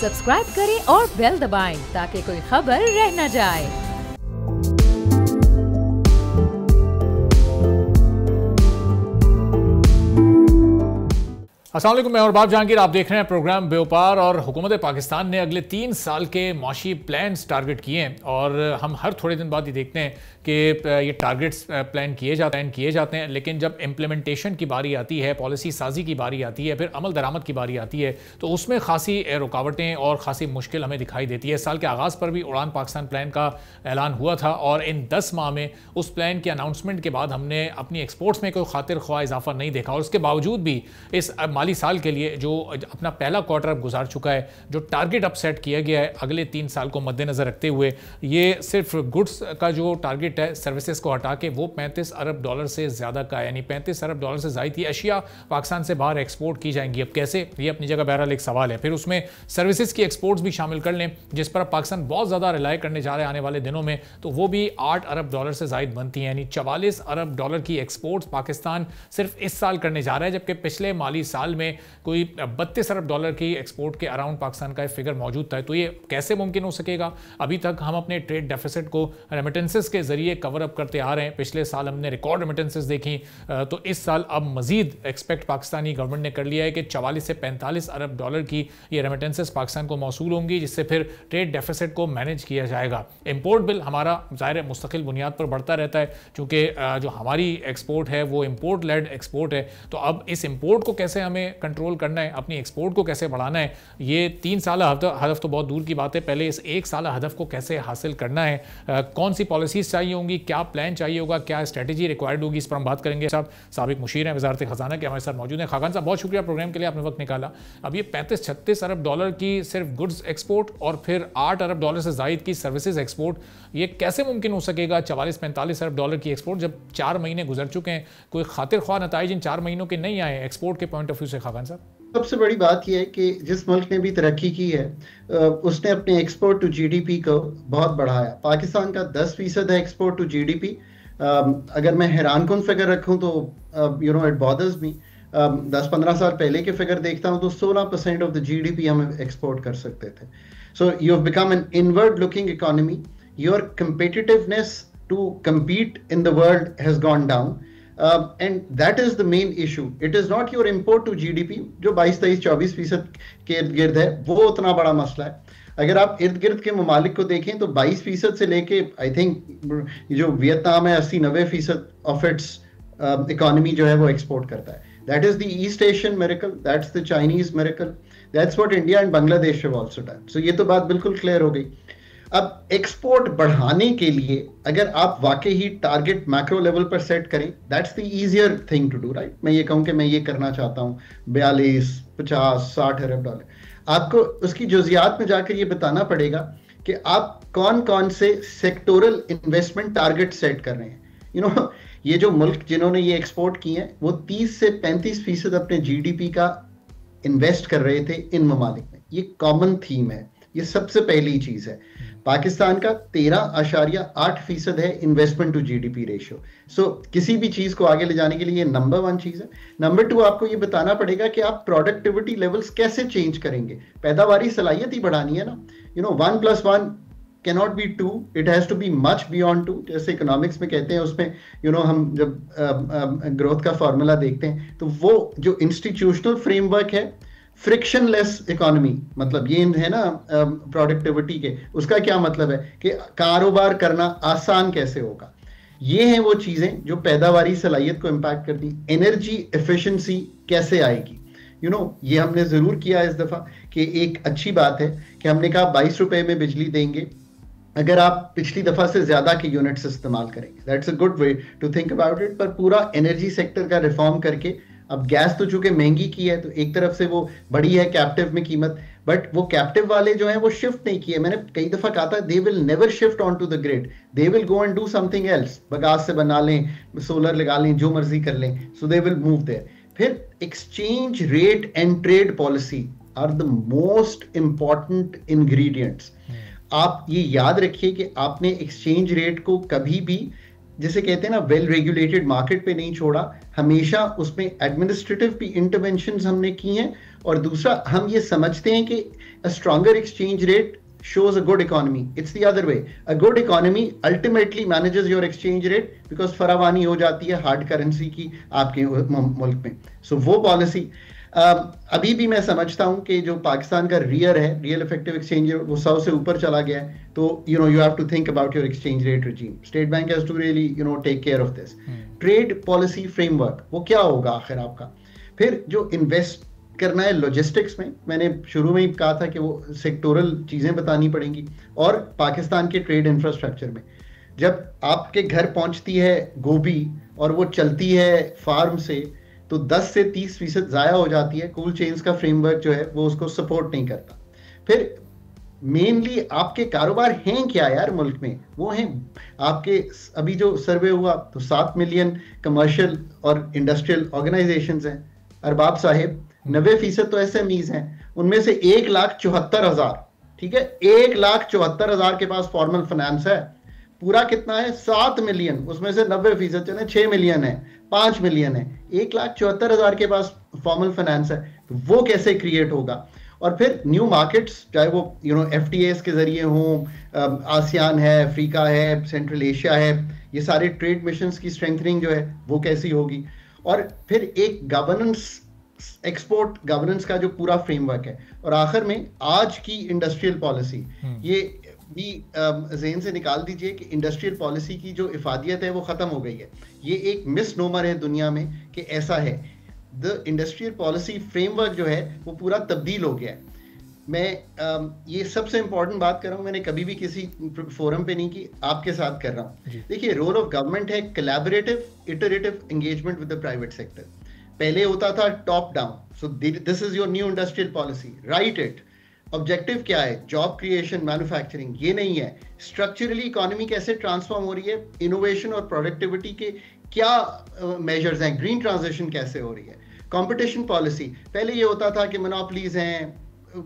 Subscribe करें और bell दबाएं ताकि कोई खबर रह न जाए। अस्सलाम वालेकुम, मैं और बाब जहांगीर, आप देख रहे हैं प्रोग्राम बेवपार। और हुकूमत पाकिस्तान ने अगले 3 साल के माशी प्लान्स टारगेट किए हैं और हम हर थोड़े दिन बाद ये देखते हैं कि ये टारगेट्स प्लान किए जाते हैं, लेकिन जब इम्प्लीमेंटेशन की बारी आती है, पॉलिसी साजी की बारी आती है, फिर अमल दरामद की बारी आती है, तो उसमें खासी रुकावटें और खासी मुश्किल हमें दिखाई देती है। साल के आगाज़ पर भी उड़ान पाकिस्तान प्लान का ऐलान हुआ था और इन 10 माह में उस प्लान के अनाउंसमेंट के बाद हमने अपनी एक्सपोर्ट्स में कोई खातिर ख्वाह इजाफा नहीं देखा। और उसके बावजूद भी इस माली साल के लिए जो अपना पहला क्वार्टर अब गुजार चुका है, जो टारगेट अब सेट किया गया है अगले 3 साल को मद्देनजर रखते हुए, ये सिर्फ गुड्स का जो टारगेट है सर्विसेज को हटा के वो 35 अरब डॉलर से ज़्यादा का है, यानी 35 अरब डॉलर से ज़ायद की अशिया पाकिस्तान से बाहर एक्सपोर्ट की जाएंगी। अब कैसे, ये अपनी जगह बहरहाल एक सवाल है। फिर उसमें सर्विसेज की एक्सपोर्ट्स भी शामिल कर लें जिस पर पाकिस्तान बहुत ज़्यादा रिलाई करने जा रहे हैं आने वाले दिनों में, तो वो भी 8 अरब डॉलर से ज़ायद बनती हैं, यानी 44 अरब डॉलर की एक्सपोर्ट्स पाकिस्तान सिर्फ इस साल करने जा रहा है, जबकि पिछले माली साल में कोई 32 अरब डॉलर की एक्सपोर्ट के अराउंड पाकिस्तान का फिगर मौजूद था। तो ये कैसे मुमकिन हो सकेगा? अभी तक हम अपने ट्रेड डेफिसिट को रेमिटेंसेस के जरिए कवर अप करते आ रहे हैं। पिछले साल हमने रिकॉर्ड रेमिटेंसेस देखी, तो इस साल अब मजीद एक्सपेक्ट पाकिस्तानी गवर्नमेंट ने कर लिया है कि 44 से 45 अरब डॉलर की ये रेमिटेंसेस पाकिस्तान को मौसूल होंगी, जिससे फिर ट्रेड डेफिसिट को मैनेज किया जाएगा। इंपोर्ट बिल हमारा ज़ाहिर मुस्तकिल बुनियाद पर बढ़ता रहता है, चूँकि जो हमारी एक्सपोर्ट है वो इम्पोर्ट लेड एक्सपोर्ट है। तो अब इस इम्पोर्ट को कैसे हमें कंट्रोल करना है, अपनी एक्सपोर्ट को कैसे बढ़ाना है, ये 3 साल हदफ तो बहुत दूर की बात है, पहले इस 1 साल हदफ को कैसे हासिल करना है, कौन सी पॉलिसीज चाहिए होंगी, क्या प्लान चाहिए होगा, क्या स्ट्रेटजी रिक्वायर्ड होगी, इस पर हम बात करेंगे। साहब साबिक मुशीर हैं वज़ारत ख़जाना के, हमारे साथ मौजूद हैं। खाकान साहब, बहुत शुक्रिया प्रोग्राम के लिए, आपने वक्त निकाला। अब ये 35-36 अरब डॉलर की सिर्फ गुड्स एक्सपोर्ट और फिर 8 अरब डॉलर से ज़ायद की सर्विसेज एक्सपोर्ट, ये कैसे मुमकिन हो सकेगा 44-45 अरब डॉलर की एक्सपोर्ट, जब 4 महीने गुजर चुके हैं? कोई खातिर ख्वाह नताइज इन 4 महीनों के नहीं आए एक्सपोर्ट के पॉइंट ऑफ व्यू से? खाकान साहब, सबसे बड़ी बात यह है कि जिस मुल्क ने भी तरक्की की है उसने अपने एक्सपोर्ट टू जीडीपी को बहुत बढ़ाया। पाकिस्तान का 10% है एक्सपोर्ट टू जीडीपी। अगर मैं हैरानकुन फिगर रखूं तो इट बॉदर्स मी। 10-15 साल पहले के फिगर देखता हूं तो 16% ऑफ द जीडीपी हम एक्सपोर्ट कर सकते थे। So you have become an inward looking economy. Your competitiveness to compete in the world has gone down. And that is the main issue. It is not your import to GDP जो 22-23-24% के इर्द गिर्द है, वो उतना बड़ा मसला है। अगर आप इर्द गिर्द के ममालिक को देखें तो 22% से लेके आई थिंक जो वियतनाम है 80-90% ऑफ इट्स इकोनॉमी जो है वो एक्सपोर्ट करता है। That is the East Asian miracle, that's the Chinese miracle, that's what India and Bangladesh have also done. So ये तो बात बिल्कुल क्लियर हो गई। अब एक्सपोर्ट बढ़ाने के लिए अगर आप वाकई ही टारगेट मैक्रो लेवल पर सेट करें, that's the easier thing to do, right. मैं ये कहूं कि मैं ये करना चाहता हूं 42, 50, 60 अरब डॉलर, आपको उसकी जुजियात में जाकर ये बताना पड़ेगा कि आप कौन कौन से सेक्टोरल इन्वेस्टमेंट टारगेट सेट कर रहे हैं। ये जो मुल्क जिन्होंने ये एक्सपोर्ट किए हैं वो 30 से 35% अपने जीडीपी का इन्वेस्ट कर रहे थे इन ममालिक में। ये कॉमन थीम है, ये सबसे पहली चीज है। पाकिस्तान का 13.8% है इन्वेस्टमेंट टू जीडीपी रेशियो। सो किसी भी चीज को आगे ले जाने के लिए ये नंबर 1 चीज है। नंबर 2, आपको ये बताना पड़ेगा कि आप प्रोडक्टिविटी लेवल्स कैसे चेंज करेंगे। पैदावारी सलाहियत ही बढ़ानी है ना। 1 + 1 cannot be 2, it has to be much beyond 2, जैसे इकोनॉमिक्स में कहते हैं। उसमें हम जब ग्रोथ का फॉर्मूला देखते हैं तो वो जो इंस्टीट्यूशनल फ्रेमवर्क है, फ्रिक्शनलेस इकोनॉमी, मतलब ये है ना प्रोडक्टिविटी के, उसका क्या मतलब है कि कारोबार करना आसान कैसे होगा। ये हैं वो चीजें जो पैदावारी सलाहियत को इम्पैक्ट करती। एनर्जी एफिशिएंसी कैसे आएगी, ये हमने जरूर किया इस दफा कि एक अच्छी बात है कि हमने कहा 22 रुपए में बिजली देंगे अगर आप पिछली दफा से ज्यादा के यूनिट्स इस्तेमाल करेंगे। That's a good way to think about it. पर पूरा एनर्जी सेक्टर का रिफॉर्म करके, अब गैस तो चूंकि महंगी की है तो एक तरफ से वो बड़ी है कैप्टिव में कीमत, बट वो कैप्टिव वाले जो हैं वो शिफ्ट नहीं किए। मैंने कई दफा कहा था they will never shift on to the grid, they will go and do something else. Bagasse से बना लें, सोलर लगा लें, जो मर्जी कर लें, so they will move there. फिर exchange rate and trade policy are the most important ingredients. आप ये याद रखिए कि आपने एक्सचेंज रेट को कभी भी, जिसे कहते हैं ना, वेल रेगुलेटेड मार्केट पे नहीं छोड़ा। हमेशा उसमें एडमिनिस्ट्रेटिव भी इंटरवेंशंस हमने की हैं और दूसरा, हम ये समझते हैं कि a stronger exchange rate shows a good economy. It's the other way. A good economy ultimately manages your exchange rate because फरावानी हो जाती है हार्ड करेंसी की आपके मुल्क में. So वो पॉलिसी अभी भी मैं समझता हूं कि जो पाकिस्तान का रियल इफेक्टिव एक्सचेंज रेट, वो 100 से ऊपर चला गया है. तो you have to think about your exchange rate regime. State bank has to really take care of this. Trade policy framework वो क्या होगा आखिर आपका. फिर जो इन्वेस्ट करना है लॉजिस्टिक्स में, मैंने शुरू में ही कहा था कि वो सेक्टोरल चीजें बतानी पड़ेंगी. और पाकिस्तान के ट्रेड इंफ्रास्ट्रक्चर में जब आपके घर पहुंचती है गोभी और वो चलती है फार्म से, तो 10 से 30% जाया हो जाती है. कोल्ड चेन्स का फ्रेमवर्क जो है वो उसको सपोर्ट नहीं करता. फिर मेनली आपके कारोबार हैं क्या यार मुल्क में, वो हैं आपके. अभी जो सर्वे हुआ तो 7 मिलियन कमर्शियल और इंडस्ट्रियल ऑर्गेनाइजेशंस हैं. अरबाब साहिब 90% तो SMEs हैं. उनमें से 1,74,000, ठीक है, 1,74,000 के पास फॉर्मल फाइनेंस है. पूरा कितना है? 7 मिलियन. उसमें से 90% चले 6 मिलियन है, 5 मिलियन है. 1,74,000 के पास फॉर्मल फाइनेंस है. तो वो कैसे क्रिएट होगा? और फिर न्यू मार्केट्स, चाहे वो FTAs के जरिए हों, आसियान है, अफ्रीका है, सेंट्रल एशिया है, ये सारे ट्रेड मिशंस की स्ट्रेंथनिंग जो है वो कैसी होगी. और फिर एक गवर्नेंस, एक्सपोर्ट गवर्नेंस का जो पूरा फ्रेमवर्क है. और आखिर में आज की इंडस्ट्रियल पॉलिसी, ये भी ज़हन से निकाल दीजिए कि इंडस्ट्रियल पॉलिसी की जो इफादियत है वो ख़त्म हो गई है. ये एक मिसनोमर है दुनिया में कि ऐसा है. द इंडस्ट्रियल पॉलिसी फ्रेमवर्क जो है वो पूरा तब्दील हो गया है. मैं ये सबसे इंपॉर्टेंट बात कर रहा हूँ, मैंने कभी भी किसी फोरम पे नहीं की, आपके साथ कर रहा हूँ. देखिए, रोल ऑफ गवर्नमेंट है collaborative iterative engagement with the private sector. पहले होता था top down. So this is your new industrial policy, right it. Objective क्या है? Job creation, manufacturing. ये नहीं है स्ट्रक्चरली इकोनॉमी कैसे ट्रांसफॉर्म हो रही है, इनोवेशन और प्रोडक्टिविटी के क्या मेजर्स हैं, ग्रीन ट्रांजिशन कैसे हो रही है. कंपटीशन पॉलिसी, पहले ये होता था कि मोनोपोलीज हैं,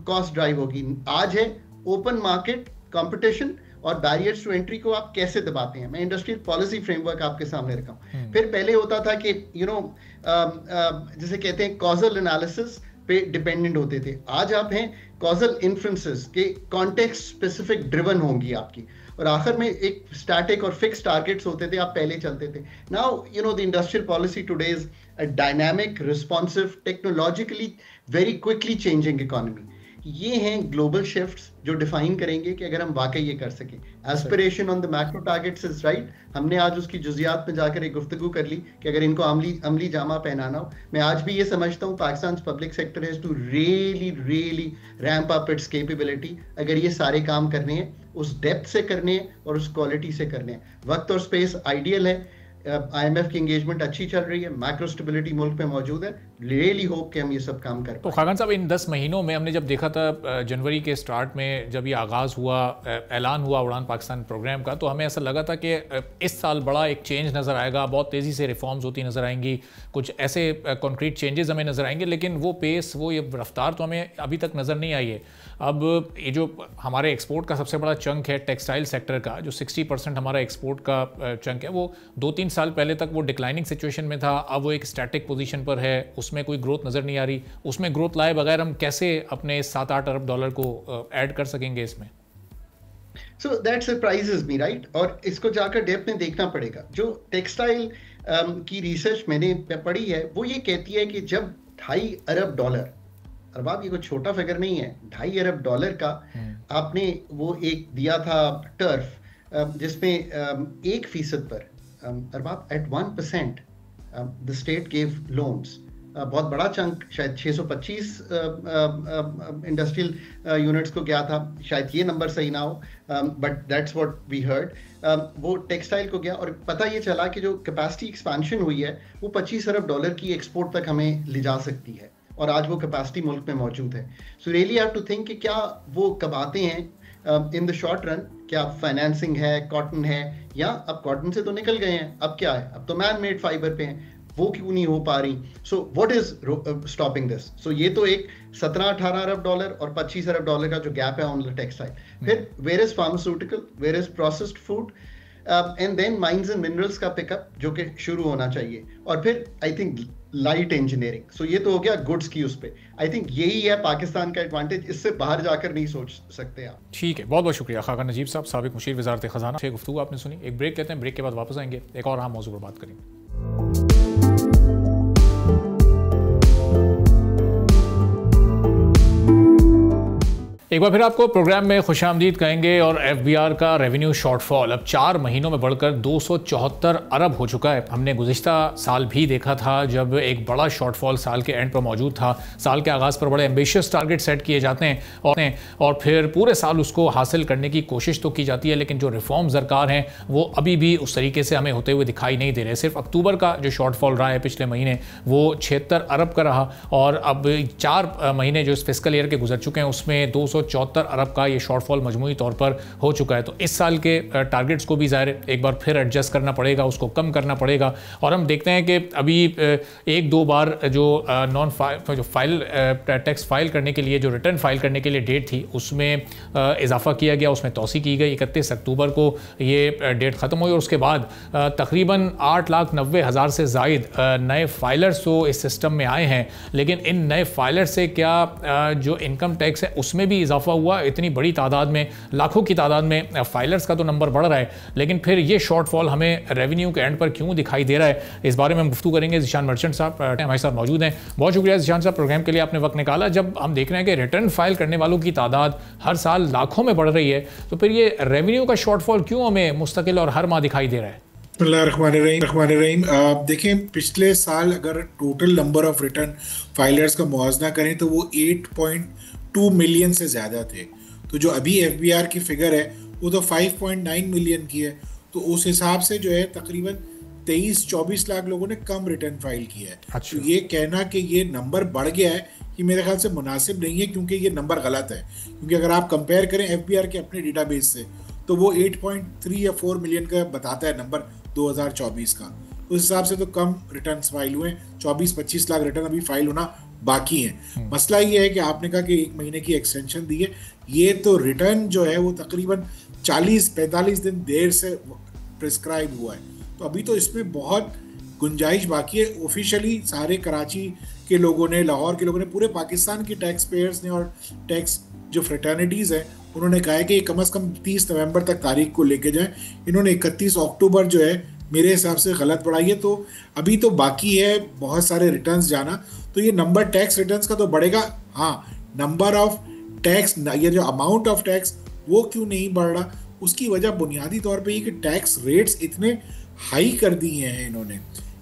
कॉस्ट ड्राइव होगी. आज है ओपन मार्केट कंपटीशन और बैरियर्स टू एंट्री को आप कैसे दबाते हैं. मैं इंडस्ट्रियल पॉलिसी फ्रेमवर्क आपके सामने रखा हूं. फिर पहले होता था कि जिसे कहते हैं कॉजल एनालिसिस पे डिपेंडेंट होते थे. आज आप हैं कॉजल इन्फ्रेंसेस के कॉन्टेक्स्ट स्पेसिफिक ड्रिवन होंगी आपकी. और आखिर में एक स्टैटिक और फिक्स टारगेट्स होते थे, आप पहले चलते थे. Now the industrial policy today is a dynamic, responsive, technologically very quickly changing economy. ये हैं ग्लोबल शिफ्ट्स जो डिफाइन करेंगे कि अगर हम वाकई ये कर सकें. Aspiration on the macro targets is right. हमने आज उसकी जुजियात में जाकर एक गुफ्तगू कर ली कि अगर इनको अमली जामा पहनाना हो. मैं आज भी ये समझता हूँ Pakistan public sector has to really ramp up its capability. अगर ये सारे काम करने हैं, उस डेप्थ से करने हैं और उस क्वालिटी से करने हैं. वक्त और स्पेस आइडियल है. IMF की एंगेजमेंट अच्छी चल रही है, मैक्रो स्टेबिलिटी मुल्क में मौजूद है. रियली होप कि हम ये सब काम करें. तो खान साहब, इन 10 महीनों में हमने जब देखा था जनवरी के स्टार्ट में जब ये आगाज़ हुआ, ऐलान हुआ उड़ान पाकिस्तान प्रोग्राम का, तो हमें ऐसा लगा था कि इस साल बड़ा एक चेंज नज़र आएगा, बहुत तेज़ी से रिफॉर्म्स होती नज़र आएंगी, कुछ ऐसे कॉन्क्रीट चेंजेस हमें नज़र आएंगे. लेकिन वो पेस, वो ये रफ्तार तो हमें अभी तक नज़र नहीं आई है. अब ये जो हमारे एक्सपोर्ट का सबसे बड़ा चंक है टेक्सटाइल सेक्टर का, जो 60% हमारा एक्सपोर्ट का चंक है, वो 2-3 साल पहले तक वो डिक्लाइनिंग सिचुएशन में था. अब वो एक स्टैटिक पोजीशन पर है, उसमें कोई ग्रोथ नज़र नहीं आ रही. उसमें ग्रोथ लाए बगैर हम कैसे अपने $7-8 अरब को ऐड कर सकेंगे इसमें? So that surprises me, right? और इसको जाकर डेप्थ में देखना पड़ेगा. जो टेक्सटाइल की रिसर्च मैंने पढ़ी है वो ये कहती है कि जब $2.5 अरब, अरबाब ये कोई छोटा फिगर नहीं है, $2.5 अरब का आपने वो एक दिया था टर्फ, जिसमें 1% पर अरबाब at 1% the state give loans. बहुत बड़ा चंक, शायद 625 इंडस्ट्रियल यूनिट्स को गया था. शायद ये नंबर सही ना हो, but that's what we heard. वो टेक्सटाइल को गया. और पता ये चला कि जो कैपेसिटी एक्सपेंशन हुई है वो $25 अरब की एक्सपोर्ट तक हमें ले जा सकती है. और आज वो कैपेसिटी मुल्क में मौजूद है. So really have to think कि क्या वो कब आते हैं इन द शॉर्ट रन. क्या फाइनेंसिंग है, कॉटन है, या अब कॉटन से तो निकल गए हैं, अब क्या है, अब तो मैन मेड फाइबर पे हैं, वो क्यों नहीं हो पा रही. So what is stopping this. So ये तो एक $17-18 अरब और $25 अरब का जो गैप है ऑन द टेक्सटाइल. फिर where is pharmaceutical, where is processed food. And then mines and minerals का पिकअप जो कि शुरू होना चाहिए, और फिर I think light engineering. So ये तो हो गया गुड्स की उस पे। आई थिंक यही है पाकिस्तान का एडवांटेज, इससे बाहर जाकर नहीं सोच सकते आप। ठीक है, बहुत बहुत शुक्रिया खाका नजीब साहब, साबिक मुशीर वज़ारत ख़ज़ाना। गुफ्तगू आपने सुनी। एक ब्रेक लेते हैं, ब्रेक के बाद वापस आएंगे, एक और अहम मौजू पर बात करेंगे। एक बार फिर आपको प्रोग्राम में खुशामदीद कहेंगे। और एफबीआर का रेवेन्यू शॉर्टफॉल अब 4 महीनों में बढ़कर 274 अरब हो चुका है। हमने गुज़िश्ता साल भी देखा था जब एक बड़ा शॉर्टफॉल साल के एंड पर मौजूद था। साल के आगाज़ पर बड़े एम्बिशियस टारगेट सेट किए जाते हैं और फिर पूरे साल उसको हासिल करने की कोशिश तो की जाती है, लेकिन जो रिफॉर्म्स दरकार हैं वो अभी भी उस तरीके से हमें होते हुए दिखाई नहीं दे रहे। सिर्फ अक्टूबर का जो शॉर्टफॉल रहा है पिछले महीने, वो 76 अरब का रहा, और अब 4 महीने जो इस फिस्कल ईयर के गुजर चुके हैं उसमें 274 अरब का ये शॉर्टफॉल मजमूई तौर पर हो चुका है। तो इस साल के टारगेट्स को भी ज़ाहिर एक बार फिर एडजस्ट करना पड़ेगा, उसको कम करना पड़ेगा। और हम देखते हैं कि अभी 1-2 बार जो फाइल टैक्स फाइल करने के लिए, जो रिटर्न फाइल करने के लिए डेट थी, उसमें इजाफा किया गया, उसमें तौसी की गई। 31 अक्टूबर को ये डेट ख़त्म हुई और उसके बाद तकरीबन 8,90,000 से ज़ायद नए फाइलर्स तो इस सिस्टम में आए हैं। लेकिन इन नए फाइलर्स से क्या जो इनकम टैक्स है उसमें भी इजाफा हुआ? इतनी बड़ी तादाद में, लाखों की तादाद में फाइलर्स का तो नंबर बढ़ रहा है, लेकिन फिर ये शॉर्टफॉल हमें रेवेन्यू के एंड पर क्यों दिखाई दे रहा है? इस बारे में हम गुफ्तगू करेंगे। ज़ीशान मर्चेंट साहब हमारे साथ मौजूद हैं। बहुत शुक्रिया ज़ीशान साहब, प्रोग्राम के लिए आपने वक्त निकाला। जब हम देख रहे हैं कि रिटर्न फाइल करने वालों की तादाद हर साल लाखों में बढ़ रही है, तो फिर ये रेवेन्यू का शॉर्टफॉल क्यों हमें मुस्तकिल और हर माह दिखाई दे रहा है? बिस्मिल्लाहिर्रहमानिर्रहीम। देखें, पिछले साल अगर total number of return filers का मुआवजा करें तो वो 8.2 मिलियन से ज़्यादा थे। तो जो अभी एफबीआर की फिगर है वो तो 5.9 मिलियन की है। तो उस हिसाब से जो है तकरीबन 23-24 लाख लोगों ने कम रिटर्न फाइल किया है। अच्छा। तो ये कहना कि ये नंबर बढ़ गया है, ये मेरे ख्याल से मुनासिब नहीं है, क्योंकि ये नंबर गलत है। क्योंकि अगर आप कंपेयर करें एफबीआर के अपने डेटाबेस से, तो वो 8.3 या 4 मिलियन का बताता है नंबर 2024 का। उस हिसाब से तो कम रिटर्न फाइल हुए। 24-25 लाख रिटर्न अभी फाइल होना बाकी हैं। मसला ये है कि आपने कहा कि 1 महीने की एक्सटेंशन दी है, ये तो रिटर्न जो है वो तकरीबन 40-45 दिन देर से प्रिस्क्राइब हुआ है। तो अभी तो इसमें बहुत गुंजाइश बाकी है। ऑफिशियली सारे कराची के लोगों ने, लाहौर के लोगों ने, पूरे पाकिस्तान के टैक्स पेयर्स ने और टैक्स जो फ्रेटर्निटीज़ हैं उन्होंने कहा है कि ये कम से कम 30 नवंबर तक तारीख को लेके जाएं। इन्होंने 31 अक्टूबर जो है मेरे हिसाब से गलत बढ़ाई है। तो अभी तो बाकी है बहुत सारे रिटर्न्स जाना। तो ये नंबर टैक्स रिटर्न्स का तो बढ़ेगा, हाँ, नंबर ऑफ टैक्स, ये जो अमाउंट ऑफ टैक्स वो क्यों नहीं बढ़ रहा? उसकी वजह बुनियादी तौर पे ये कि टैक्स रेट्स इतने हाई कर दिए हैं इन्होंने।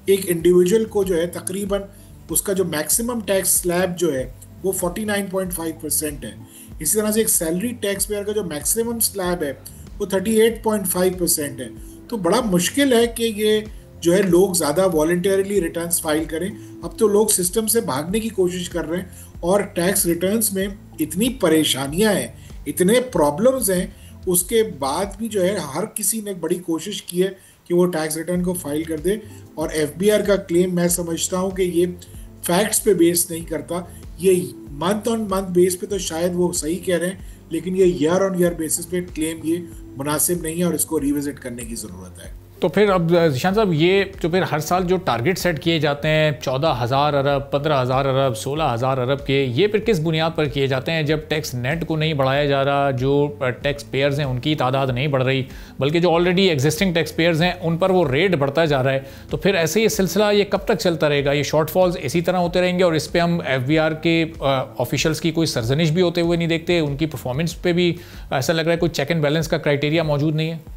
एक इंडिविजुअल को जो है तकरीबन उसका जो मैक्सिमम टैक्स स्लैब जो है वो 49.5% है। इसी तरह से एक सैलरी टैक्स पेयर का जो मैक्सिमम स्लैब है वो 38.5% है। तो बड़ा मुश्किल है कि ये जो है लोग ज़्यादा वॉलंटियरली रिटर्न्स फाइल करें। अब तो लोग सिस्टम से भागने की कोशिश कर रहे हैं और टैक्स रिटर्न्स में इतनी परेशानियां हैं, इतने प्रॉब्लम्स हैं, उसके बाद भी जो है हर किसी ने बड़ी कोशिश की है कि वो टैक्स रिटर्न को फाइल कर दे। और एफबीआर का क्लेम मैं समझता हूँ कि ये फैक्ट्स पे बेस नहीं करता। ये मंथ ऑन मंथ बेस पे तो शायद वो सही कह रहे हैं, लेकिन ये ईयर ऑन ईयर बेसिस पे क्लेम ये मुनासिब नहीं है और इसको रिविजिट करने की ज़रूरत है। तो फिर अब ज़ीशान साहब, ये तो फिर हर साल जो टारगेट सेट किए जाते हैं 14,000 अरब, 15,000 अरब, 16,000 अरब के, ये फिर किस बुनियाद पर किए जाते हैं जब टैक्स नेट को नहीं बढ़ाया जा रहा, जो टैक्स पेयर्स हैं उनकी तादाद नहीं बढ़ रही, बल्कि जो ऑलरेडी एग्जिस्टिंग टैक्स पेयर्स हैं उन पर वो रेट बढ़ता जा रहा है? तो फिर ऐसे ये सिलसिला ये कब तक चलता रहेगा? ये शॉर्टफॉल्स इसी तरह होते रहेंगे और इस पर हम एफबीआर के ऑफिशियल्स की कोई सरजनिश भी होते हुए नहीं देखते? उनकी परफॉर्मेंस पे भी ऐसा लग रहा है कोई चेक एंड बैलेंस का क्राइटेरिया मौजूद नहीं है?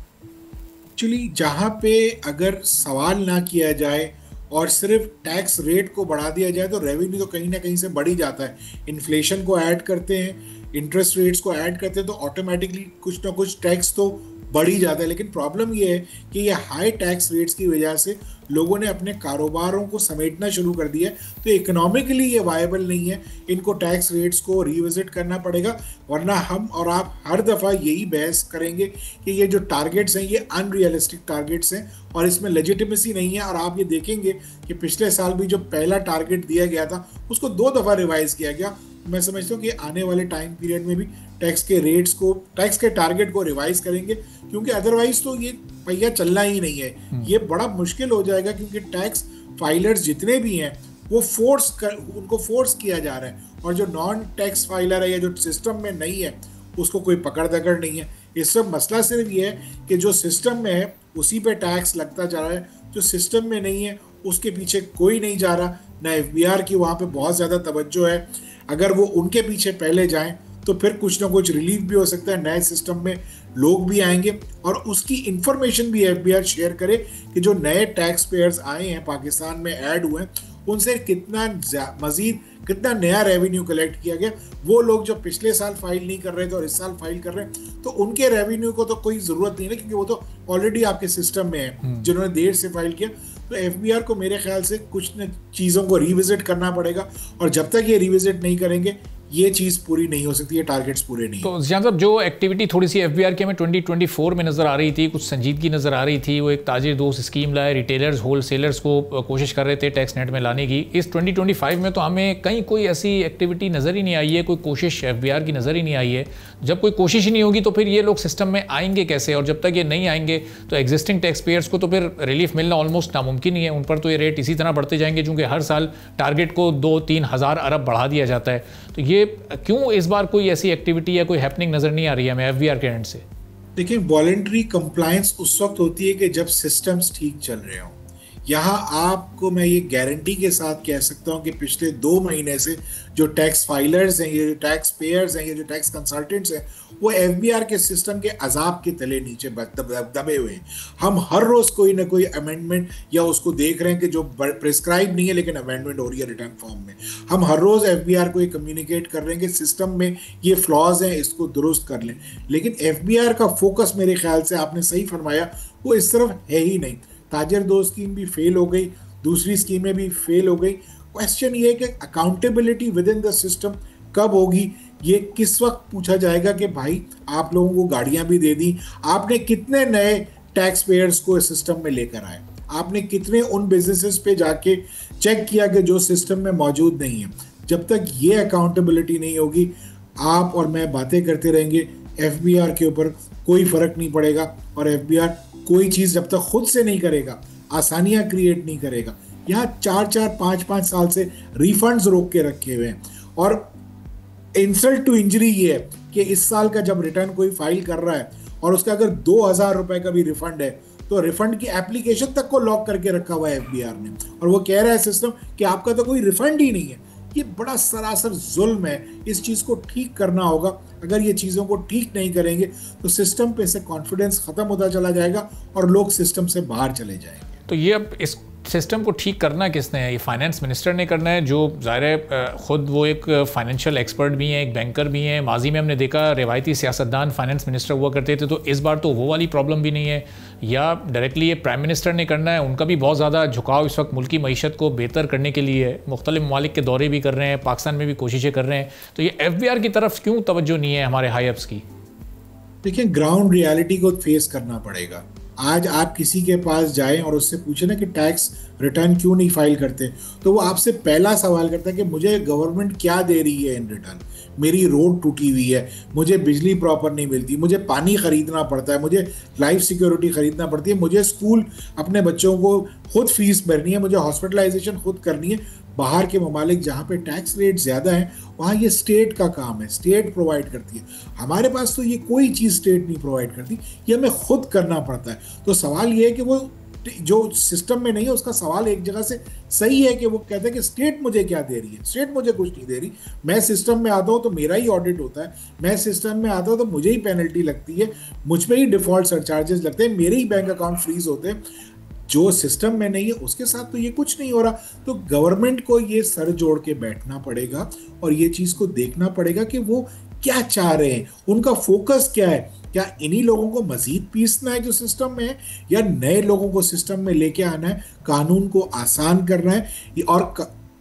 एक्चुअली जहाँ पे अगर सवाल ना किया जाए और सिर्फ टैक्स रेट को बढ़ा दिया जाए तो रेवेन्यू तो कहीं ना कहीं से बढ़ ही जाता है। इन्फ्लेशन को ऐड करते हैं, इंटरेस्ट रेट्स को ऐड करते हैं, तो ऑटोमेटिकली कुछ ना कुछ टैक्स तो बढ़ ही जाता है। लेकिन प्रॉब्लम ये है कि ये हाई टैक्स रेट्स की वजह से लोगों ने अपने कारोबारों को समेटना शुरू कर दिया है। तो इकोनॉमिकली ये वायबल नहीं है, इनको टैक्स रेट्स को रिविजिट करना पड़ेगा, वरना हम और आप हर दफ़ा यही बहस करेंगे कि ये जो टारगेट्स हैं ये अनरियलिस्टिक टारगेट्स हैं और इसमें लेजिटिमेसी नहीं है। और आप ये देखेंगे कि पिछले साल भी जो पहला टारगेट दिया गया था उसको 2 दफ़ा रिवाइज किया गया। मैं समझता हूँ कि आने वाले टाइम पीरियड में भी टैक्स के रेट्स को, टैक्स के टारगेट को रिवाइज करेंगे, क्योंकि अदरवाइज तो ये पहिया चलना ही नहीं है। ये बड़ा मुश्किल हो जाएगा, क्योंकि टैक्स फाइलर्स जितने भी हैं वो उनको फोर्स किया जा रहा है, और जो नॉन टैक्स फाइलर है या जो सिस्टम में नहीं है उसको कोई पकड़ दकड़ नहीं है। इस सब मसला सिर्फ ये है कि जो सिस्टम में है उसी पे टैक्स लगता जा रहा है, जो सिस्टम में नहीं है उसके पीछे कोई नहीं जा रहा। ना एफबीआर की वहाँ पे बहुत ज़्यादा तवज्जो है। अगर वो उनके पीछे पहले जाएं तो फिर कुछ ना कुछ रिलीफ भी हो सकता है, नए सिस्टम में लोग भी आएंगे, और उसकी इंफॉर्मेशन भी एफबीआर शेयर करे कि जो नए टैक्स पेयर्स आए हैं पाकिस्तान में ऐड हुए हैं उनसे कितना नया रेवेन्यू कलेक्ट किया गया। वो लोग जो पिछले साल फाइल नहीं कर रहे थे और इस साल फाइल कर रहे हैं, तो उनके रेवेन्यू को तो कोई ज़रूरत नहीं है, क्योंकि वो तो ऑलरेडी आपके सिस्टम में है जिन्होंने देर से फाइल किया। तो एफबीआर को मेरे ख्याल से कुछ न चीज़ों को रिविजिट करना पड़ेगा, और जब तक ये रिविजिट नहीं करेंगे ये चीज़ पूरी नहीं हो सकती है, टारगेट्स पूरे नहीं। तो जियान साहब, जो एक्टिविटी थोड़ी सी एफबीआर के में 2024 में नज़र आ रही थी, कुछ संजीदगी नज़र आ रही थी, वो एक ताजिर दोस्त स्कीम लाए, रिटेलर्स होलसेलर्स को कोशिश कर रहे थे टैक्स नेट में लाने की। इस 2025 में तो हमें कहीं कोई ऐसी एक्टिविटी नज़र ही नहीं आई है, कोई कोशिश एफबीआर की नज़र ही नहीं आई है। जब कोई कोशिश ही नहीं होगी तो फिर ये लोग सिस्टम में आएंगे कैसे, और जब तक ये नहीं आएंगे तो एग्जिस्टिंग टैक्स पेयर्स को तो फिर रिलीफ मिलना ऑलमोस्ट नामुमकिन ही है। उन पर तो ये रेट इसी तरह बढ़ते जाएंगे, चूँकि हर साल टारगेट को 2-3 हज़ार अरब बढ़ा दिया जाता है। तो ये क्यों इस बार कोई ऐसी एक्टिविटी या कोई हैपनिंग नजर नहीं आ रही है हमें एफबीआर के एंड से? देखिए, वॉलंटरी कंप्लायंस उस वक्त होती है कि जब सिस्टम्स ठीक चल रहे हों। यहाँ आपको मैं ये गारंटी के साथ कह सकता हूँ कि पिछले 2 महीने से जो टैक्स फाइलर्स हैं, ये जो टैक्स पेयर्स हैं, ये जो टैक्स कंसल्टेंट्स हैं, वो एफबीआर के सिस्टम के अजाब के तले नीचे दबे हुए हैं। हम हर रोज़ कोई ना कोई अमेंडमेंट या उसको देख रहे हैं कि जो प्रिस्क्राइब नहीं है लेकिन अमेंडमेंट हो रही है रिटर्न फॉर्म में। हम हर रोज़ एफबीआर को ये कम्युनिकेट कर रहे हैं कि सिस्टम में ये फ्लॉज हैं, इसको दुरुस्त कर लें। लेकिन एफबीआर का फोकस मेरे ख्याल से, आपने सही फरमाया, वो इस तरफ है ही नहीं। ताजर दो स्कीम भी फेल हो गई, दूसरी स्कीमें भी फेल हो गई। क्वेश्चन ये है कि accountability with in the system कब होगी? ये किस वक्त पूछा जाएगा कि भाई आप लोगों को गाड़ियां भी दे दी, आपने कितने नए टैक्स पेयर्स को इस सिस्टम में लेकर आए, आपने कितने उन बिजनेसेस पे जाके चेक किया कि जो सिस्टम में मौजूद नहीं है। जब तक ये अकाउंटेबिलिटी नहीं होगी, आप और मैं बातें करते रहेंगे, एफबीआर के ऊपर कोई फर्क नहीं पड़ेगा। और एफबीआर कोई चीज़ जब तक खुद से नहीं करेगा, आसानियां क्रिएट नहीं करेगा। यहाँ 4-4, 5-5 साल से रिफंड्स रोक के रखे हुए हैं। और इंसल्ट टू इंजरी ये है कि इस साल का जब रिटर्न कोई फाइल कर रहा है और उसका अगर 2,000 रुपए का भी रिफंड है, तो रिफंड की एप्लीकेशन तक को लॉक करके रखा हुआ है एफबीआर ने, और वो कह रहा है सिस्टम कि आपका तो कोई रिफंड ही नहीं है। ये बड़ा सरासर जुल्म है। इस चीज़ को ठीक करना होगा। अगर ये चीज़ों को ठीक नहीं करेंगे तो सिस्टम पे से कॉन्फिडेंस ख़त्म होता चला जाएगा और लोग सिस्टम से बाहर चले जाएंगे। तो ये अब इस सिस्टम को ठीक करना किसने है? ये फाइनेंस मिनिस्टर ने करना है, जो ज़ाहिर है ख़ुद वो एक फाइनेंशियल एक्सपर्ट भी हैं, एक बैंकर भी हैं। माजी में हमने देखा रिवायती सियासतदान फाइनेंस मिनिस्टर हुआ करते थे, तो इस बार तो वो वाली प्रॉब्लम भी नहीं है। या डायरेक्टली ये प्राइम मिनिस्टर ने करना है? उनका भी बहुत ज़्यादा झुकाव इस वक्त मुल्की मईशत को बेहतर करने के लिए है, मुख्तलिफ ममालिक के दौरे भी कर रहे हैं, पाकिस्तान में भी कोशिशें कर रहे हैं। तो ये एफबीआर की तरफ क्यों तवज्जो नहीं है हमारे हाई अप्स की? देखिए, ग्राउंड रियलिटी को फेस करना पड़ेगा। आज आप किसी के पास जाएं और उससे पूछे ना कि टैक्स रिटर्न क्यों नहीं फाइल करते, तो वो आपसे पहला सवाल करता है कि मुझे गवर्नमेंट क्या दे रही है इन रिटर्न। मेरी रोड टूटी हुई है, मुझे बिजली प्रॉपर नहीं मिलती, मुझे पानी खरीदना पड़ता है, मुझे लाइफ सिक्योरिटी खरीदना पड़ती है, मुझे स्कूल अपने बच्चों को खुद फीस भरनी है, मुझे हॉस्पिटलाइजेशन खुद करनी है। बाहर के ममालिक जहाँ पे टैक्स रेट ज़्यादा है वहाँ ये स्टेट का काम है, स्टेट प्रोवाइड करती है। हमारे पास तो ये कोई चीज़ स्टेट नहीं प्रोवाइड करती, ये हमें खुद करना पड़ता है। तो सवाल ये है कि वो जो सिस्टम में नहीं है उसका सवाल एक जगह से सही है कि वो कहते हैं कि स्टेट मुझे क्या दे रही है, स्टेट मुझे कुछ नहीं दे रही। मैं सिस्टम में आता हूँ तो मेरा ही ऑडिट होता है, मैं सिस्टम में आता हूँ तो मुझे ही पेनल्टी लगती है, मुझ पर ही डिफॉल्ट सरचार्जेस लगते हैं, मेरे ही बैंक अकाउंट फ्रीज होते हैं। जो सिस्टम में नहीं है उसके साथ तो ये कुछ नहीं हो रहा। तो गवर्नमेंट को ये सर जोड़ के बैठना पड़ेगा और ये चीज़ को देखना पड़ेगा कि वो क्या चाह रहे हैं, उनका फोकस क्या है। क्या इन्हीं लोगों को मजीद पीसना है जो सिस्टम में है, या नए लोगों को सिस्टम में लेके आना है, कानून को आसान करना है और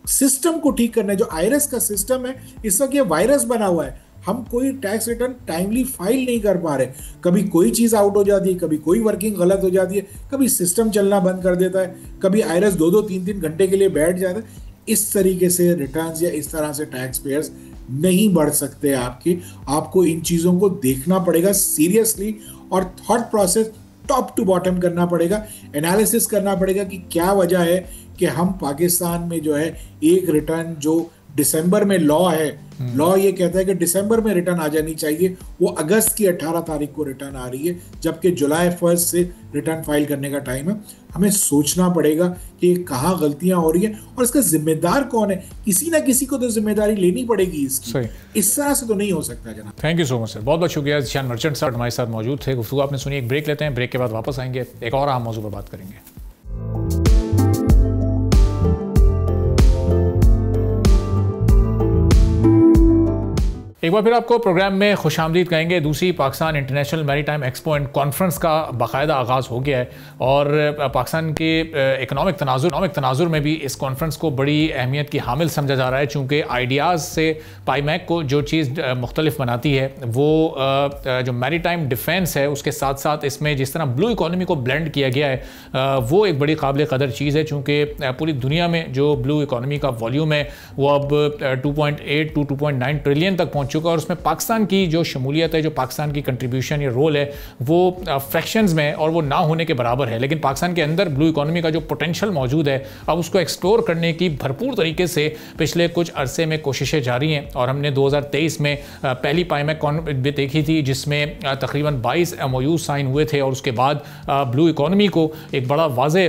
सिस्टम को ठीक करना है। जो आईआरएस का सिस्टम है इस वक्त ये वायरस बना हुआ है। हम कोई टैक्स रिटर्न टाइमली फाइल नहीं कर पा रहे, कभी कोई चीज़ आउट हो जाती है, कभी कोई वर्किंग गलत हो जाती है, कभी सिस्टम चलना बंद कर देता है, कभी आईआरएस 2-2, 3-3 घंटे के लिए बैठ जाता है। इस तरीके से रिटर्न्स या इस तरह से टैक्स पेयर्स नहीं बढ़ सकते आपको इन चीज़ों को देखना पड़ेगा सीरियसली और thought process top to bottom करना पड़ेगा, एनालिसिस करना पड़ेगा कि क्या वजह है कि हम पाकिस्तान में जो है एक रिटर्न जो दिसंबर में लॉ है, लॉ ये कहता है कि दिसंबर में रिटर्न आ जानी चाहिए, वो अगस्त की 18 तारीख को रिटर्न आ रही है, जबकि जुलाई 1 से रिटर्न फाइल करने का टाइम है। हमें सोचना पड़ेगा कि कहाँ गलतियां हो रही हैं और इसका जिम्मेदार कौन है। किसी ना किसी को तो जिम्मेदारी लेनी पड़ेगी इसकी। इस तरह से तो नहीं हो सकता जनाब। Thank you so much sir, बहुत बहुत शुक्रिया। ज़ीशान मर्चेंट साहब हमारे साथ मौजूद थे, गुफ्तगू आपने सुनी। एक ब्रेक लेते हैं, ब्रेक के बाद वापस आएंगे, एक और अहम मौजू पर बात करेंगे। एक बार फिर आपको प्रोग्राम में खुशामदीद कहेंगे। दूसरी Pakistan international maritime expo and conference का बाकायदा आगाज़ हो गया है और पाकिस्तान के इकनॉमिक तनाजुर में भी इस कॉन्फ्रेंस को बड़ी अहमियत की हामिल समझा जा रहा है, चूँकि आइडियाज़ से पाईमैक को जो चीज़ मुख्तलिफ बनाती है वो जो मैरीटाइम डिफेंस है, उसके साथ साथ इसमें जिस तरह ब्लू इकॉनमी को ब्लेंड किया गया है वो एक बड़ी काबिल कदर चीज़ है, चूँकि पूरी दुनिया में जो ब्लू इकॉनमी का वॉल्यूम है वो अब 2.8 to 2.9 ट्रिलियन तक पहुँच चुका है और उसमें पाकिस्तान की जो शमूलियत है, जो पाकिस्तान की कंट्रीब्यूशन या रोल है वो फ्रैक्शंस में और वो ना होने के बराबर है। लेकिन पाकिस्तान के अंदर ब्लू इकॉनमी का जो पोटेंशियल मौजूद है, अब उसको एक्सप्लोर करने की भरपूर तरीके से पिछले कुछ अरसे में कोशिशें जारी हैं और हमने 2023 में पहली पाईमैक भी देखी थी जिसमें तकरीबन 22 MOU साइन हुए थे और उसके बाद ब्लू इकॉनमी को एक बड़ा वाज़े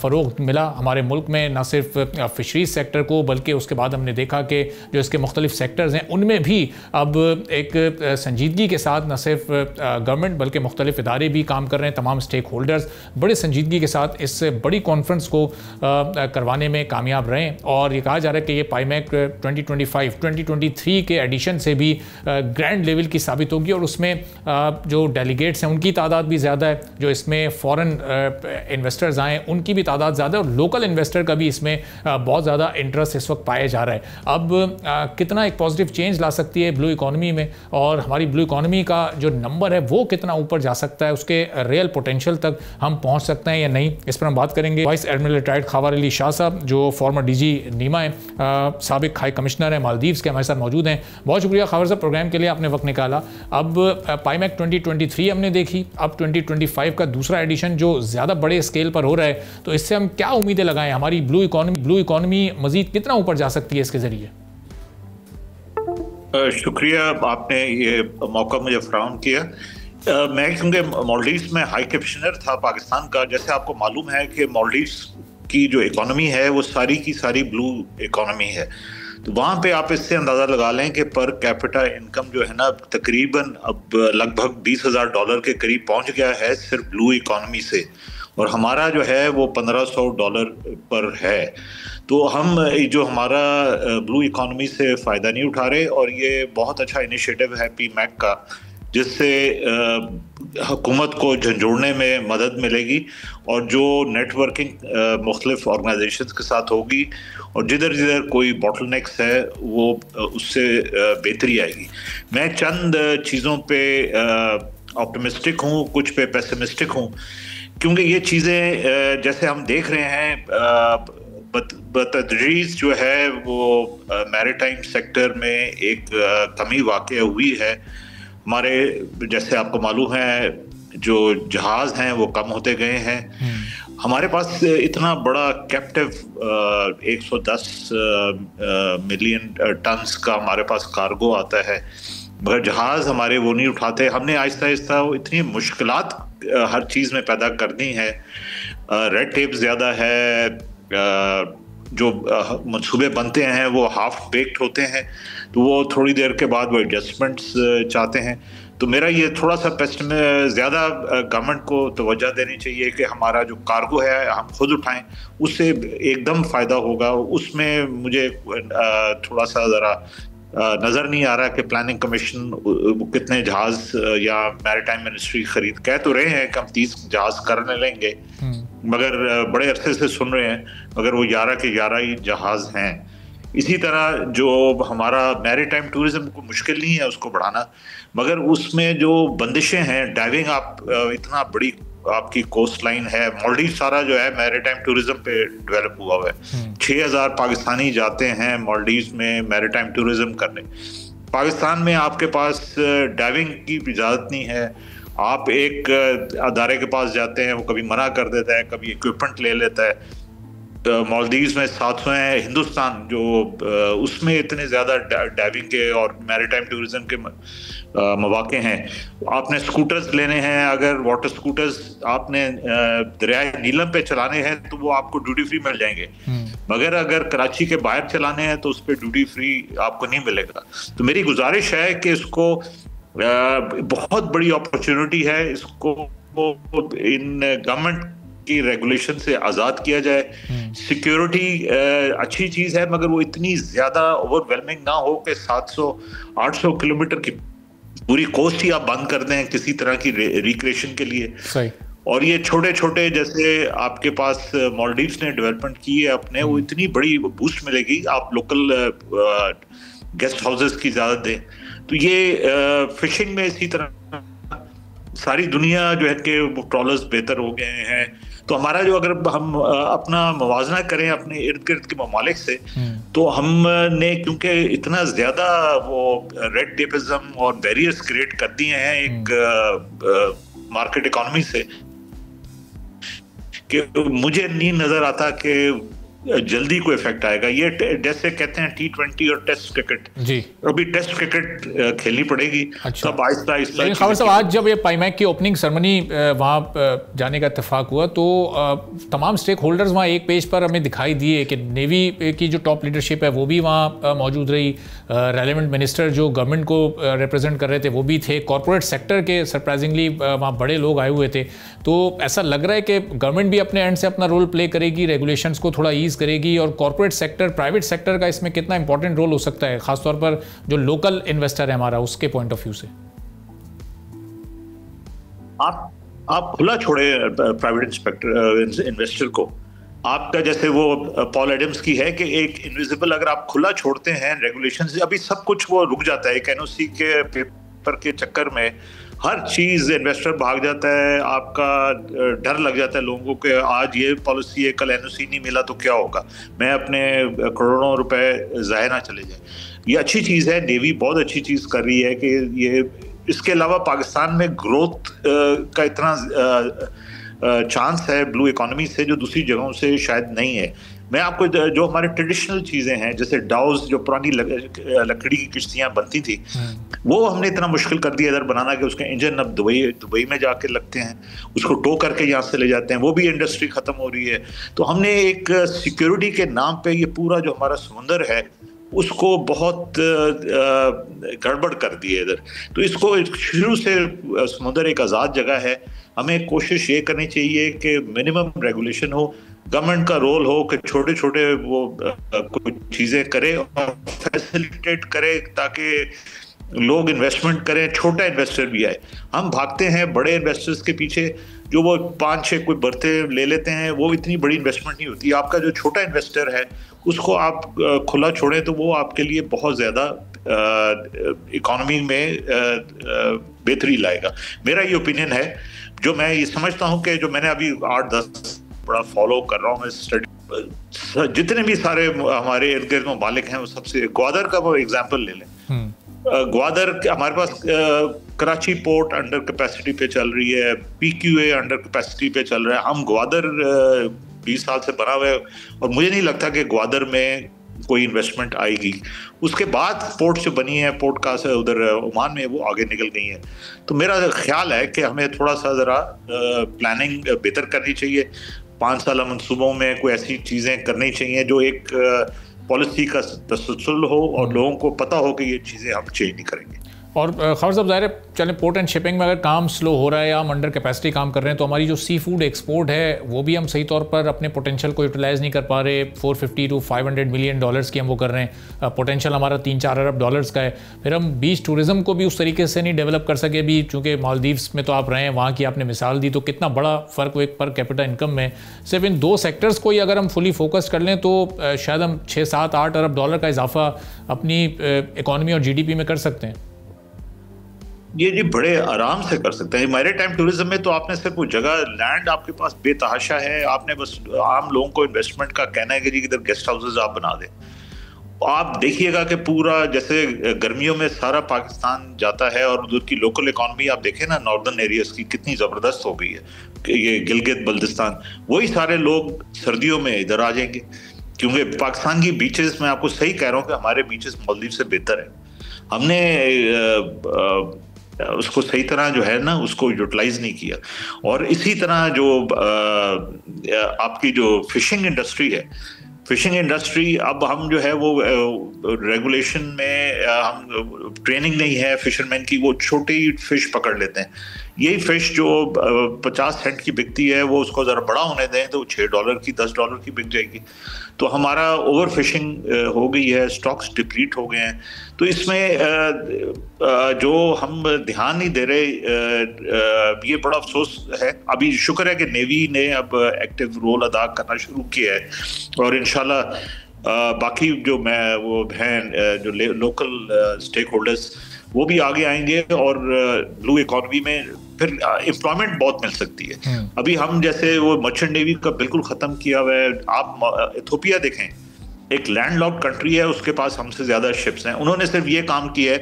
फ़रोग़ मिला हमारे मुल्क में, न सिर्फ फिशरीज सेक्टर को बल्कि उसके बाद हमने देखा कि जो इसके मुख्तलिफ सेक्टर्स हैं उनमें भी अब एक संजीदगी के साथ न सिर्फ गवर्नमेंट बल्कि मुख्तलिफ इदारे भी काम कर रहे हैं, तमाम स्टेक होल्डर्स बड़े संजीदगी के साथ इस बड़ी कॉन्फ्रेंस को करवाने में कामयाब रहे और ये कहा जा रहा है कि ये पाईमैक 2023 के एडिशन से भी ग्रैंड लेवल की साबित होगी और उसमें जो डेलीगेट्स हैं उनकी तादाद भी ज़्यादा है, जो इसमें फ़ॉरेन इन्वेस्टर्स आए उनकी भी तादाद ज़्यादा है और लोकल इन्वेस्टर का भी इसमें बहुत ज़्यादा इंटरेस्ट इस वक्त पाया जा रहा है। अब कितना एक पॉजिटिव चेंज ला सकती है ब्लू इकॉनमी में और हमारी ब्लू इकॉनमी का जो नंबर है वो कितना ऊपर जा सकता है, उसके रियल पोटेंशियल तक हम पहुंच सकते हैं या नहीं, इस पर हम बात करेंगे। वाइस एडमिरल रिटायर्ड खवार अली शाह साहब जो फॉर्मर DG नीमा है, साबिक हाई कमिश्नर है मालदीव्स के, हमारे साथ मौजूद हैं। बहुत शुक्रिया खवार साहब प्रोग्राम के लिए, आपने वक्त निकाला। अब पाईमैक 2023 हमने देखी, अब 2025 का दूसरा एडिशन जो ज़्यादा बड़े स्केल पर हो रहा है, तो इससे हम क्या उम्मीदें लगाएं, हमारी ब्लू इकॉनमी मजीद कितना ऊपर जा सकती है इसके ज़रिए? शुक्रिया, आपने ये मौका मुझे फराहम किया। मैं क्योंकि मालदीव्स में हाई कमिश्नर था पाकिस्तान का, जैसे आपको मालूम है कि मालदीव्स की जो इकॉनमी है वो सारी की सारी ब्लू इकॉनमी है, तो वहाँ पे आप इससे अंदाज़ा लगा लें कि पर कैपिटा इनकम जो है ना तकरीबन अब लगभग $20,000 के करीब पहुँच गया है सिर्फ ब्लू इकॉनमी से, और हमारा जो है वो $1,500 पर है। तो हम जो हमारा ब्लू इकॉनमी से फ़ायदा नहीं उठा रहे और ये बहुत अच्छा इनिशिएटिव है PMAC का, जिससे हुकूमत को झंझोड़ने में मदद मिलेगी और जो नेटवर्किंग मुख्तलिफ ऑर्गेनाइजेशंस के साथ होगी और जिधर जिधर कोई बॉटलनेक्स है वो उससे बेहतरी आएगी। मैं चंद चीज़ों पे ऑप्टिमिस्टिक हूँ, कुछ पे पेसिमिस्टिक हूँ, क्योंकि ये चीज़ें जैसे हम देख रहे हैं बतदरीज जो है वो मैरीटाइम सेक्टर में एक कमी वाक़ई हुई है। हमारे जैसे आपको मालूम है जो जहाज़ हैं वो कम होते गए हैं। हमारे पास इतना बड़ा कैप्टिव 110 मिलियन टन्स का हमारे पास कार्गो आता है, मगर जहाज़ हमारे वो नहीं उठाते। हमने आहिस्ता आहिस्ता इतनी मुश्किलात हर चीज़ में पैदा करनी है, रेड टेप ज़्यादा है, जो मंसूबे बनते हैं वो हाफ बेक्ड होते हैं, तो वो थोड़ी देर के बाद वो एडजस्टमेंट्स चाहते हैं। तो मेरा ये थोड़ा सा ज़्यादा गवर्नमेंट को तवज्जो देनी चाहिए कि हमारा जो कार्गो है हम खुद उठाएं, उससे एकदम फ़ायदा होगा। उसमें मुझे थोड़ा सा ज़रा नज़र नहीं आ रहा कि प्लानिंग कमीशन कितने जहाज़ या मैरीटाइम मिनिस्ट्री खरीद कह तो रहे हैं कि हम 30 जहाज़ करने लेंगे, मगर बड़े अरसे से सुन रहे हैं मगर वो 11 के 11 ही जहाज़ हैं। इसी तरह जो हमारा मैरीटाइम टूरिज्म को मुश्किल नहीं है उसको बढ़ाना, मगर उसमें जो बंदिशें हैं, डाइविंग आप इतना बड़ी आपकी कोस्ट लाइन है, मालदीव सारा जो है मैरीटाइम टूरिज्म पे डेवलप हुआ हुआ है। 6000 पाकिस्तानी जाते हैं मालदीव में मैरीटाइम टूरिज्म करने। पाकिस्तान में आपके पास डाइविंग की इजाज़त नहीं है। आप एक अदारे के पास जाते हैं, वो कभी मना कर देता है, कभी इक्विपमेंट ले लेता है। मालदीव्स में 700 हैं, हिंदुस्तान जो उसमें इतने ज़्यादा डाइविंग के और मैरीटाइम टूरिज्म के मौके हैं। आपने स्कूटर्स लेने हैं, अगर वाटर स्कूटर्स आपने दरियाए नीलम पे चलाने हैं तो वो आपको ड्यूटी फ्री मिल जाएंगे, मगर अगर कराची के बाहर चलाने हैं तो उस पर ड्यूटी फ्री आपको नहीं मिलेगा। तो मेरी गुजारिश है कि इसको बहुत बड़ी अपॉर्चुनिटी है, इसको इन गवर्नमेंट की रेगुलेशन से आज़ाद किया जाए। सिक्योरिटी अच्छी चीज़ है, मगर वो इतनी ज़्यादा ओवरवेलमिंग ना हो कि 700-800 किलोमीटर की पूरी कोस्ट ही आप बंद कर दें किसी तरह की रिक्रिएशन के लिए। सही। और ये छोटे छोटे जैसे आपके पास मालदीव्स ने डेवलपमेंट की है अपने, वो इतनी बड़ी बूस्ट मिलेगी। आप लोकल गेस्ट हाउसेस की इजाज़त दें तो ये फिशिंग में इसी तरह सारी दुनिया जो है कि वो ट्रॉलर्स बेहतर हो गए हैं। तो हमारा जो अगर हम अपना मुवाजना करें अपने इर्द गिर्द के ममालिक से, तो हमने क्योंकि इतना ज़्यादा वो रेड टेपिज्म और बैरियर्स क्रिएट कर दिए हैं एक मार्केट इकोनॉमी से, कि मुझे नहीं नज़र आता कि जल्दी कोई इफेक्ट आएगा। ये जैसे कहते हैं T20 और टेस्ट क्रिकेट, जी अभी टेस्ट क्रिकेट खेलनी पड़ेगी। अच्छा। तब आहिस्ता आहिस्ता। लेकिन खबर साहब, आज जब ये पाईमैक की ओपनिंग सेरेमनी वहाँ जाने का इत्तेफाक हुआ तो तमाम स्टेक होल्डर्स वहाँ एक पेज पर हमें दिखाई दिए कि नेवी की जो टॉप लीडरशिप है वो भी वहाँ मौजूद रही, रेलेवेंट मिनिस्टर जो गवर्नमेंट को रिप्रेजेंट कर रहे थे वो भी थे, कॉरपोरेट सेक्टर के सरप्राइजिंगली वहाँ बड़े लोग आए हुए थे। तो ऐसा लग रहा है कि गवर्नमेंट भी अपने एंड से अपना रोल प्ले करेगी, रेगुलेशंस को थोड़ा ईज करेगी, और कॉर्पोरेट सेक्टर, प्राइवेट सेक्टर का इसमें कितना इंपॉर्टेंट रोल हो सकता है, खासतौर पर जो लोकल इन्वेस्टर है हमारा, उसके पॉइंट ऑफ व्यू से। आप खुला छोड़े प्राइवेट इन्वेस्टर को। आपका जैसे वो पॉल एडम्स की है कि एक इनविजिबल अगर आप खुला छोड़ते हैं रेगुलेशन से, अभी सब कुछ वो रुक जाता है। एक एनओसी के पेपर के चक्कर में हर चीज़ इन्वेस्टर भाग जाता है, आपका डर लग जाता है लोगों को, आज ये पॉलिसी है कल एनओसी नहीं मिला तो क्या होगा, मैं अपने करोड़ों रुपए ज़ाया ना चले जाए। ये अच्छी चीज़ है, नेवी बहुत अच्छी चीज़ कर रही है कि ये, इसके अलावा पाकिस्तान में ग्रोथ का इतना चांस है ब्लू इकोनॉमी से जो दूसरी जगहों से शायद नहीं है। मैं आपको जो हमारे ट्रेडिशनल चीज़ें हैं जैसे डाउस, जो पुरानी लकड़ी की किश्तियाँ बनती थी, वो हमने इतना मुश्किल कर दिया इधर बनाना कि उसके इंजन अब दुबई में जाके लगते हैं, उसको टो करके यहाँ से ले जाते हैं, वो भी इंडस्ट्री ख़त्म हो रही है। तो हमने एक सिक्योरिटी के नाम पे ये पूरा जो हमारा समुंदर है उसको बहुत गड़बड़ कर दी है इधर। तो इसको शुरू से समुंदर एक आज़ाद जगह है, हमें कोशिश ये करनी चाहिए कि मिनिमम रेगुलेशन हो, गवर्नमेंट का रोल हो कि छोटे छोटे वो कुछ चीज़ें करे और फैसिलिटेट करे ताकि लोग इन्वेस्टमेंट करें, छोटा इन्वेस्टर भी आए। हम भागते हैं बड़े इन्वेस्टर्स के पीछे, जो वो 5-6 कोई बर्थे ले लेते हैं, वो इतनी बड़ी इन्वेस्टमेंट नहीं होती। आपका जो छोटा इन्वेस्टर है उसको आप खुला छोड़ें तो वो आपके लिए बहुत ज़्यादा इकोनॉमी में बेहतरी लाएगा। मेरा ये ओपिनियन है, जो मैं ये समझता हूँ कि जो मैंने अभी 8-10 बड़ा फॉलो कर रहा हूँ मैं स्टडी, जितने भी सारे हमारे इर्द गिर्द ममालिक हैं, वो सबसे ग्वादर का वो एग्जाम्पल ले लें। ग्वादर हमारे पास कराची पोर्ट अंडर कैपेसिटी पे चल रही है, PQA अंडर कैपेसिटी पे चल रहा है। हम ग्वादर 20 साल से बना हुआ है और मुझे नहीं लगता कि ग्वादर में कोई इन्वेस्टमेंट आएगी। उसके बाद पोर्ट जो बनी है, पोर्ट का से उधर ओमान में, वो आगे निकल गई हैं। तो मेरा ख्याल है कि हमें थोड़ा सा ज़रा प्लानिंग बेहतर करनी चाहिए। 5 साल मंसूबों में कोई ऐसी चीज़ें करनी चाहिए जो एक पॉलिसी का तसलसल हो और लोगों को पता हो कि ये चीज़ें हम चेंज नहीं करेंगे। और खबर साहब, ज़ाहिर है चलें पोर्ट एंड शिपिंग में अगर काम स्लो हो रहा है या हम अंडर कैपेसिटी काम कर रहे हैं, तो हमारी जो सी फूड एक्सपोर्ट है वो भी हम सही तौर पर अपने पोटेंशियल को यूटिलाइज़ नहीं कर पा रहे। 450 to 500 मिलियन डॉलर्स की हम वो कर रहे हैं, पोटेंशियल हमारा 3-4 अरब डॉलर्स का है। फिर हम बीच टूरिज़्म को भी उस तरीके से नहीं डेवलप कर सके भी, चूँकि मालदीव्स में तो आप रहे हैं, वहाँ की आपने मिसाल दी, तो कितना बड़ा फ़र्क एक पर कैपिटा इनकम में। सिर्फ इन 2 सेक्टर्स को ही अगर हम फुली फोकस कर लें तो शायद हम 6-7-8 अरब डॉलर का इजाफा अपनी इकॉनमी और GDP में कर सकते हैं। ये जी बड़े आराम से कर सकते हैं। मैरीटाइम टूरिज्म में तो आपने सिर्फ वो जगह, लैंड आपके पास बेतहाशा है, आपने बस आम लोगों को इन्वेस्टमेंट का कहना है कि जी इधर गेस्ट हाउसेज आप बना दें। आप देखिएगा कि पूरा जैसे गर्मियों में सारा पाकिस्तान जाता है और उधर की लोकल इकॉनमी आप देखें ना, नॉर्दर्न एरियाज की कितनी जबरदस्त हो गई है। ये गिलगित बल्तिस्तान, वही सारे लोग सर्दियों में इधर आ जाएंगे, क्योंकि पाकिस्तान की बीचेस, मैं आपको सही कह रहा हूँ कि हमारे बीचेस मालदीव से बेहतर है। हमने उसको सही तरह जो है ना उसको यूटिलाइज नहीं किया। और इसी तरह जो आपकी जो फिशिंग इंडस्ट्री है, फिशिंग इंडस्ट्री अब हम जो है वो रेगुलेशन में हम ट्रेनिंग नहीं है फिशरमैन की, वो छोटी फिश पकड़ लेते हैं। यही फिश जो 50 सेंट की बिकती है वो उसको ज़रा बड़ा होने दें तो $6 की, $10 की बिक जाएगी। तो हमारा ओवर फिशिंग हो गई है, स्टॉक्स डिप्लीट हो गए हैं। तो इसमें जो हम ध्यान नहीं दे रहे, ये बड़ा अफसोस है। अभी शुक्र है कि नेवी ने अब एक्टिव रोल अदा करना शुरू किया है, और इंशाल्लाह बाकी जो वो हैं जो लोकल स्टेक होल्डर्स वो भी आगे आएंगे, और ब्लू इकोनॉमी में फिर एम्प्लॉयमेंट बहुत मिल सकती है। अभी हम जैसे वो मर्चेंट नेवी का बिल्कुल खत्म किया हुआ है। आप इथोपिया देखें, एक लैंडलॉक्ड कंट्री है, उसके पास हमसे ज्यादा शिप्स हैं। उन्होंने सिर्फ ये काम किया है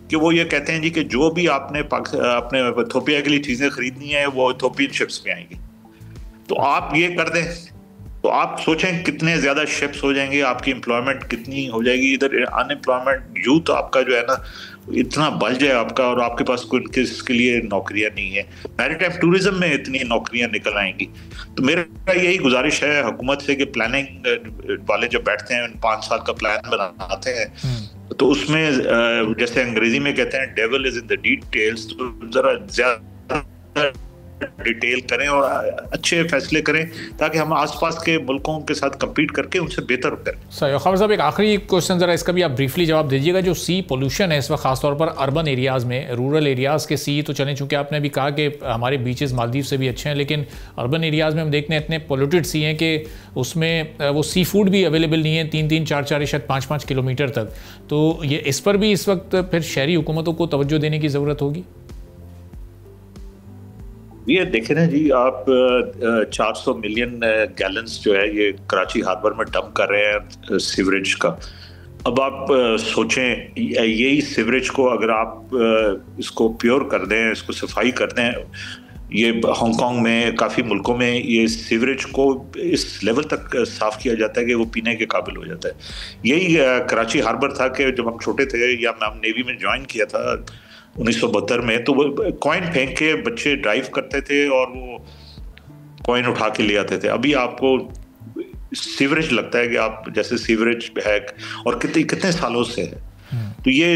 कि वो ये कहते हैं जी कि जो भी आपने अपने इथोपिया के लिए चीजें खरीदनी है वो इथोपियन शिप्स में आएंगी। तो आप ये कर दें तो आप सोचें कितने ज्यादा शिप्स हो जाएंगे, आपकी एम्प्लॉयमेंट कितनी हो जाएगी। इधर अनएम्प्लॉयमेंट यूथ आपका जो है ना इतना बढ़ जाए आपका, और आपके पास कोई किसके लिए नौकरियां नहीं है। मैरीटाइम टूरिज्म में इतनी नौकरियां निकल आएंगी। तो मेरा यही गुजारिश है हुकूमत से कि प्लानिंग वाले जब बैठते हैं 5 साल का प्लान बनाते हैं, तो उसमें जैसे अंग्रेजी में कहते हैं devil is in the details, तो जरा ज्यादा डिटेल करें और अच्छे फैसले करें ताकि हम आसपास के मुल्कों के साथ कम्पीट करके उनसे बेहतर करें। सही। खबर साहब, एक आखिरी क्वेश्चन ज़रा इसका भी आप ब्रीफली जवाब दीजिएगा। जो सी पोल्यूशन है इस वक्त खासतौर पर अर्बन एरियाज़ में, रूरल एरियाज़ के सी तो चलें, चूँकि आपने भी कहा कि हमारे बीचेस मालदीव से भी अच्छे हैं, लेकिन अर्बन एरियाज़ में हम देखते हैं इतने पोल्यूटेड सी हैं कि उसमें वो सी फूड भी अवेलेबल नहीं है 3-3, 4-4, शायद 5-5 किलोमीटर तक। तो ये इस पर भी इस वक्त फिर शहरी हुकूमतों को तवज्जो देने की ज़रूरत होगी। ये देखें ना जी, आप 400 मिलियन गैलन्स जो है ये कराची हार्बर में डंप कर रहे हैं सीवरेज का। अब आप सोचें, यही सीवरेज को अगर आप इसको प्योर कर दें, इसको सफाई कर दें, ये हांगकांग में काफ़ी मुल्कों में ये सीवरेज को इस लेवल तक साफ़ किया जाता है कि वो पीने के काबिल हो जाता है। यही कराची हार्बर था कि जब हम छोटे थे या हम नेवी में ज्वाइन किया था 1972 में, तो वो कॉइन फेंक के बच्चे ड्राइव करते थे और वो कॉइन उठा के ले आते थे। अभी आपको सीवरेज लगता है कि आप जैसे सीवरेज है, और कितने सालों से है। तो ये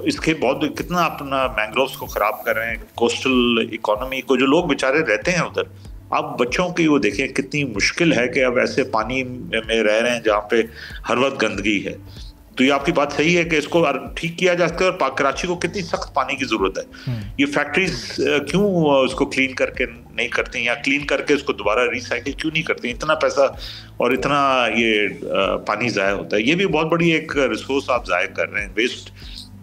इसके बहुत कितना अपना मैंग्रोव्स को खराब कर रहे हैं, कोस्टल इकोनॉमी को, जो लोग बेचारे रहते हैं उधर। आप बच्चों की वो देखें कितनी मुश्किल है कि अब ऐसे पानी में रह रहे हैं जहाँ पे हर वक्त गंदगी है। तो ये आपकी बात सही है कि इसको ठीक किया जा सकता है। और कराची को कितनी सख्त पानी की जरूरत है। ये फैक्ट्रीज क्यों उसको क्लीन करके नहीं करती, या क्लीन करके उसको दोबारा रिसाइकिल क्यों नहीं करती? इतना पैसा और इतना ये पानी जाया होता है। ये भी बहुत बड़ी एक रिसोर्स आप जाया कर रहे हैं। वेस्ट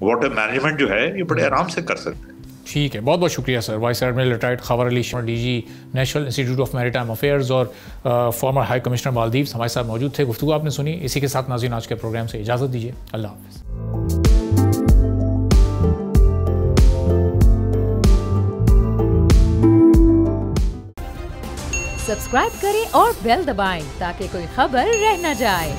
वाटर मैनेजमेंट जो है ये बड़े आराम से कर सकते हैं। ठीक है, बहुत बहुत शुक्रिया सर। वाइस एडमिरल रिटायर्ड खबर Ali DG national institute of maritime affairs और फॉर्मर हाई कमिश्नर मालदीव्स हमारे साथ मौजूद थे। गुफ्तगू आपने सुनी। इसी के साथ नाज़रीन आज के प्रोग्राम से इजाज़त दीजिए। अल्लाह हाफ़िज़। सब्सक्राइब करें और बेल दबाएं ताकि कोई खबर रह न जाए।